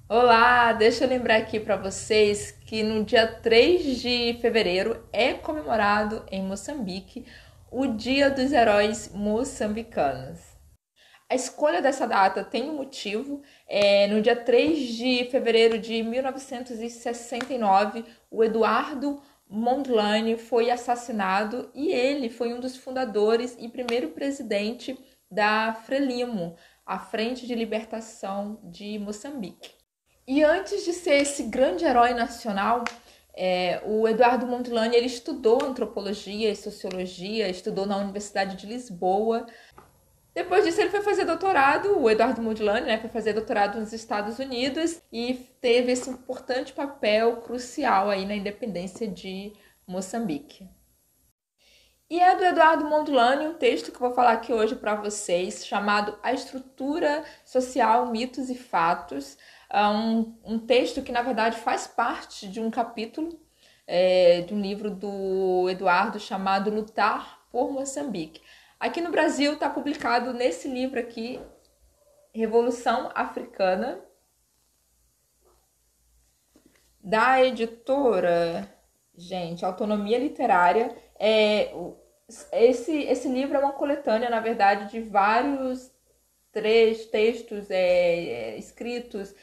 Olá, deixa eu lembrar aqui para vocês que no dia 3 de fevereiro é comemorado em Moçambique o Dia dos Heróis Moçambicanos. A escolha dessa data tem um motivo. No dia 3 de fevereiro de 1969, o Eduardo Mondlane foi assassinado e ele foi um dos fundadores e primeiro presidente da Frelimo, a Frente de Libertação de Moçambique. E antes de ser esse grande herói nacional, o Eduardo Mondlane ele estudou antropologia e sociologia, estudou na Universidade de Lisboa. Depois disso ele foi fazer doutorado, o Eduardo Mondlane, né, foi fazer doutorado nos Estados Unidos e teve esse importante papel crucial aí na independência de Moçambique. E é do Eduardo Mondlane um texto que eu vou falar aqui hoje para vocês, chamado A Estrutura Social, Mitos e Fatos. Um texto que, na verdade, faz parte de um capítulo de um livro do Eduardo chamado Lutar por Moçambique. Aqui no Brasil está publicado nesse livro aqui, Revolução Africana, da editora, gente, Autonomia Literária. Esse livro é uma coletânea, na verdade, de vários textos escritos,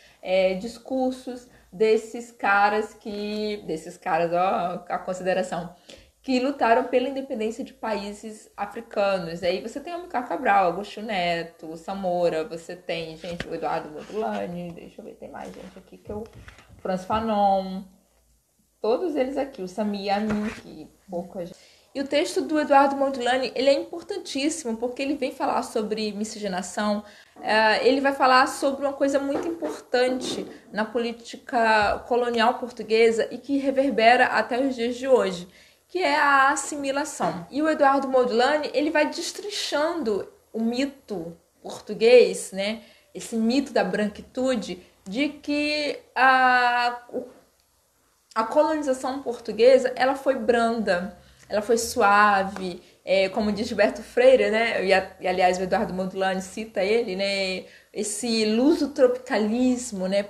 discursos desses caras, ó, a consideração, que lutaram pela independência de países africanos. Aí você tem o Amilcar Cabral, Agostinho Neto, o Samora, você tem, gente, o Eduardo Mondlane, deixa eu ver, tem mais gente aqui que eu... Frantz Fanon, todos eles aqui, o Sami Amin, que pouca gente... E o texto do Eduardo Mondlane, ele é importantíssimo porque ele vem falar sobre miscigenação, ele vai falar sobre uma coisa muito importante na política colonial portuguesa e que reverbera até os dias de hoje, que é a assimilação. E o Eduardo Mondlane, ele vai destrinchando o mito português, né? Esse mito da branquitude, de que a colonização portuguesa ela foi branda, ela foi suave, como diz Gilberto Freire, né? E aliás, o Eduardo Mondlane cita ele, né? Esse luso-tropicalismo, né?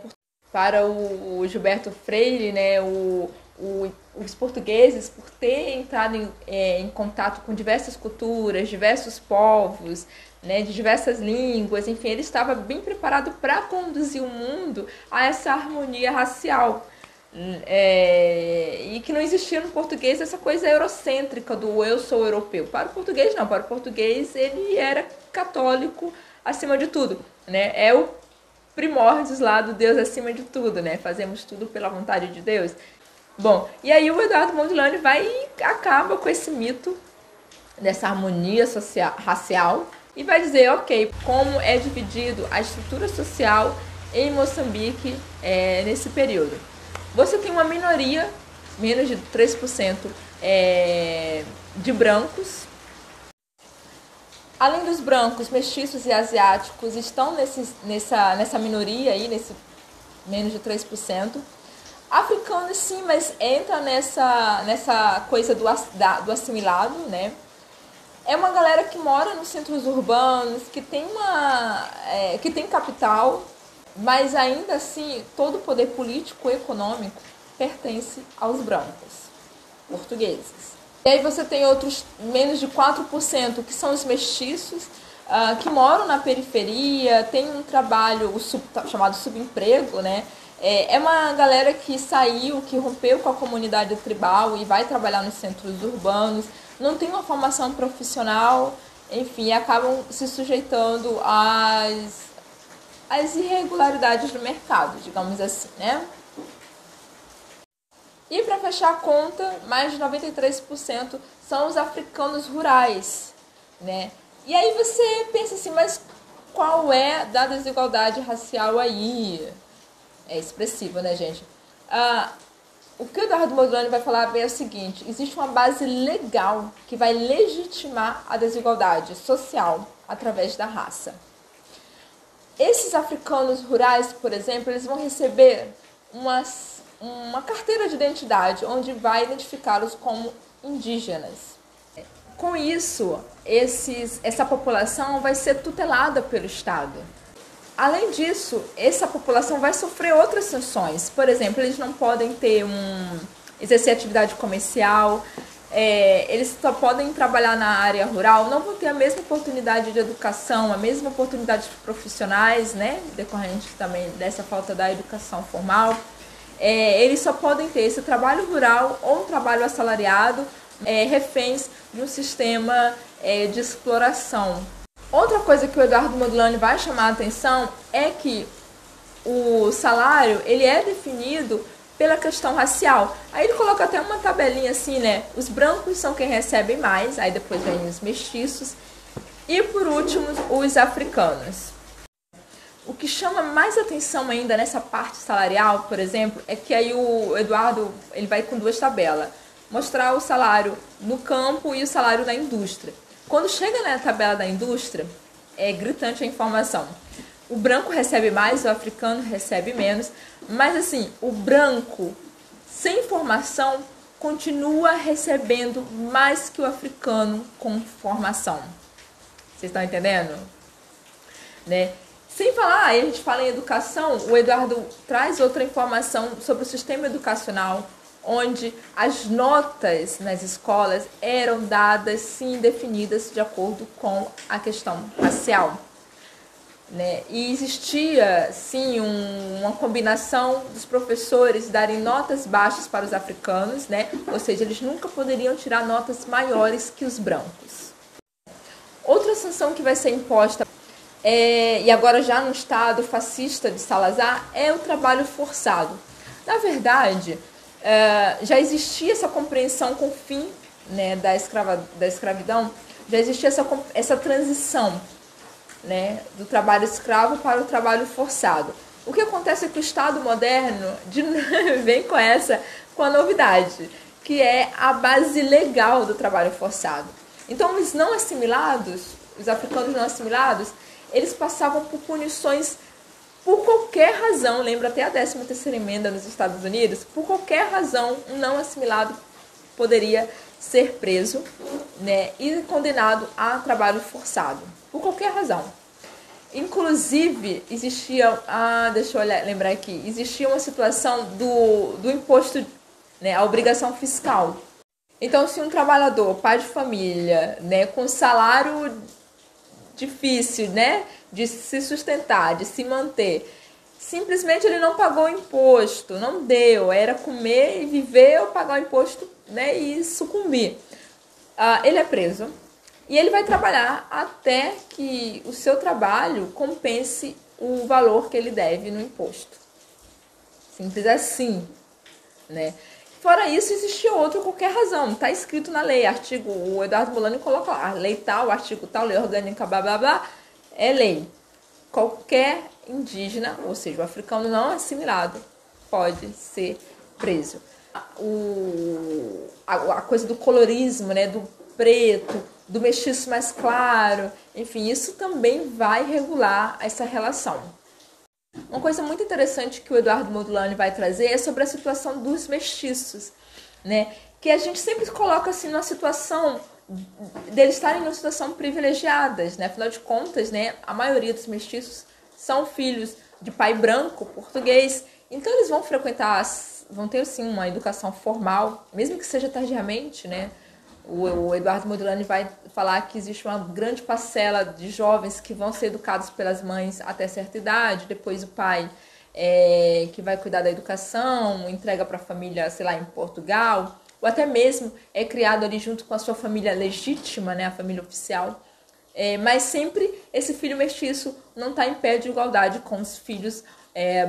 Para o Gilberto Freire, né? Os portugueses, por terem entrado em contato com diversas culturas, diversos povos, né, de diversas línguas, enfim, ele estava bem preparado para conduzir o mundo a essa harmonia racial. E que não existia no português essa coisa eurocêntrica do eu sou europeu. Para o português não, para o português ele era católico acima de tudo, né? É o primórdios lá do Deus acima de tudo, né? Fazemos tudo pela vontade de Deus. Bom, e aí o Eduardo Mondlane vai e acaba com esse mito dessa harmonia racial e vai dizer, ok, como é dividido a estrutura social em Moçambique nesse período. Você tem uma minoria, menos de 3%, de brancos. Além dos brancos, mestiços e asiáticos estão nessa minoria aí, nesse menos de 3%. Africanos sim, mas entra nessa coisa do assimilado, né? É uma galera que mora nos centros urbanos, que tem capital, mas ainda assim todo o poder político e econômico pertence aos brancos portugueses. E aí você tem outros menos de 4% que são os mestiços, que moram na periferia, tem um trabalho chamado subemprego, né? É uma galera que saiu, que rompeu com a comunidade tribal e vai trabalhar nos centros urbanos, não tem uma formação profissional, enfim, acabam se sujeitando às irregularidades do mercado, digamos assim, né? E para fechar a conta, mais de 93% são os africanos rurais, né? E aí você pensa assim, mas qual é da desigualdade racial aí? É expressivo, né, gente? O que o Eduardo Mondlane vai falar é o seguinte: existe uma base legal que vai legitimar a desigualdade social através da raça. Esses africanos rurais, por exemplo, eles vão receber uma carteira de identidade onde vai identificá-los como indígenas. Com isso, essa população vai ser tutelada pelo Estado. Além disso, essa população vai sofrer outras sanções. Por exemplo, eles não podem exercer atividade comercial, eles só podem trabalhar na área rural, não vão ter a mesma oportunidade de educação, a mesma oportunidade profissionais, né, decorrente também dessa falta da educação formal. Eles só podem ter esse trabalho rural ou um trabalho assalariado, reféns de um sistema de exploração. Outra coisa que o Eduardo Mondlane vai chamar a atenção é que o salário ele é definido pela questão racial. Aí ele coloca até uma tabelinha assim, né? Os brancos são quem recebem mais, aí depois vem os mestiços e por último os africanos. O que chama mais atenção ainda nessa parte salarial, por exemplo, é que aí o Eduardo ele vai com duas tabelas. Mostrar o salário no campo e o salário na indústria. Quando chega na tabela da indústria, é gritante a informação. O branco recebe mais, o africano recebe menos, mas assim, o branco sem formação continua recebendo mais que o africano com formação. Vocês estão entendendo? Né? Sem falar, aí a gente fala em educação, o Eduardo traz outra informação sobre o sistema educacional, onde as notas nas escolas eram dadas, sim, definidas de acordo com a questão racial. Né? E existia, sim, uma combinação dos professores darem notas baixas para os africanos, né? Ou seja, eles nunca poderiam tirar notas maiores que os brancos. Outra sanção que vai ser imposta, e agora já no estado fascista de Salazar, é o trabalho forçado. Na verdade, já existia essa compreensão com o fim, né, da escravidão, já existia essa transição, né, do trabalho escravo para o trabalho forçado. O que acontece é que o Estado moderno vem com a novidade, que é a base legal do trabalho forçado. Então, os não assimilados, os africanos não assimilados, eles passavam por punições por qualquer razão, lembra até a 13ª emenda nos Estados Unidos, por qualquer razão, um não assimilado poderia ser preso, né, e condenado a trabalho forçado, por qualquer razão. Inclusive, existia, deixa eu lembrar aqui, existia uma situação do imposto, né, a obrigação fiscal. Então, se um trabalhador, pai de família, né, com salário difícil, né, de se sustentar, de se manter, simplesmente ele não pagou o imposto, não deu, era comer e viver ou pagar o imposto, né, e sucumbir. Ele é preso e ele vai trabalhar até que o seu trabalho compense o valor que ele deve no imposto. Simples assim, né? Fora isso, existia outra qualquer razão. Está escrito na lei, o Eduardo Mondlane coloca lá, a lei tal, artigo tal, lei orgânica, blá, blá, blá, é lei. Qualquer indígena, ou seja, o africano não assimilado, pode ser preso. A coisa do colorismo, né, do preto, do mestiço mais claro, enfim, isso também vai regular essa relação. Uma coisa muito interessante que o Eduardo Mondlane vai trazer é sobre a situação dos mestiços, né? Que a gente sempre coloca assim numa situação deles estarem numa situação privilegiadas, né? Afinal de contas, né, a maioria dos mestiços são filhos de pai branco, português, então eles vão frequentar, vão ter sim uma educação formal, mesmo que seja tardiamente, né? O Eduardo Mondlane vai falar que existe uma grande parcela de jovens que vão ser educados pelas mães até certa idade, depois o pai que vai cuidar da educação, entrega para a família, sei lá, em Portugal, ou até mesmo é criado ali junto com a sua família legítima, né, a família oficial. Mas sempre esse filho mestiço não está em pé de igualdade com os filhos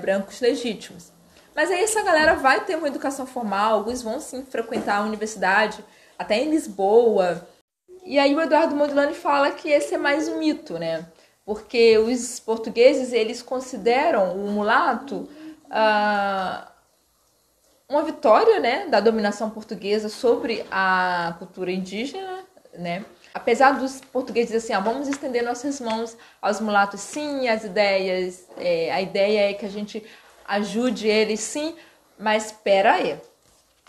brancos legítimos. Mas aí essa galera vai ter uma educação formal, alguns vão sim frequentar a universidade, até em Lisboa. E aí o Eduardo Mondlane fala que esse é mais um mito, né? Porque os portugueses, eles consideram o mulato uma vitória, né, da dominação portuguesa sobre a cultura indígena, né? Apesar dos portugueses dizer assim, vamos estender nossas mãos aos mulatos, sim, as ideias, a ideia é que a gente ajude eles, sim, mas espera aí,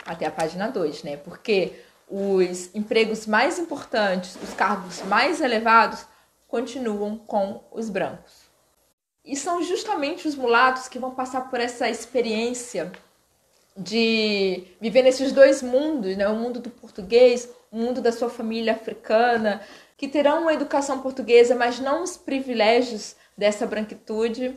até a página 2, né? Porque os empregos mais importantes, os cargos mais elevados, continuam com os brancos. E são justamente os mulatos que vão passar por essa experiência de viver nesses dois mundos, né? O mundo do português, o mundo da sua família africana, que terão uma educação portuguesa, mas não os privilégios dessa branquitude.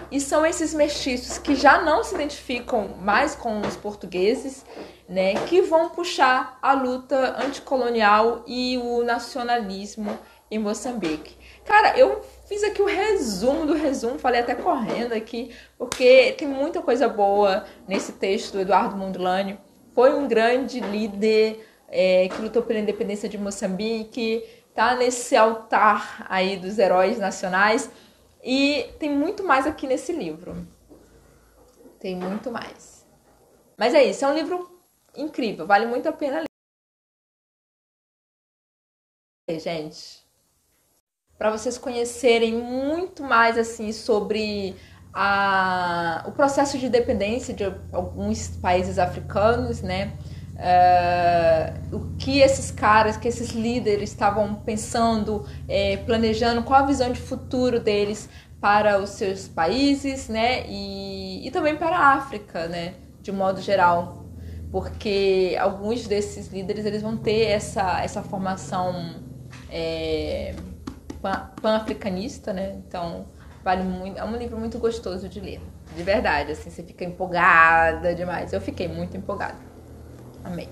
E são esses mestiços que já não se identificam mais com os portugueses, né, que vão puxar a luta anticolonial e o nacionalismo em Moçambique. Cara, eu fiz aqui o resumo do resumo, falei até correndo aqui, porque tem muita coisa boa nesse texto do Eduardo Mondlane. Foi um grande líder que lutou pela independência de Moçambique, tá nesse altar aí dos heróis nacionais. E tem muito mais aqui nesse livro. Tem muito mais. Mas é isso, é um livro incrível, vale muito a pena ler, gente. Para vocês conhecerem muito mais assim sobre o processo de independência de alguns países africanos, né? O que esses caras, que esses líderes estavam pensando, planejando, qual a visão de futuro deles para os seus países, né? E também para a África, né? De modo geral, porque alguns desses líderes eles vão ter essa formação pan-africanista, né? Então vale muito, é um livro muito gostoso de ler, de verdade, assim, você fica empolgada demais. Eu fiquei muito empolgada. Amei.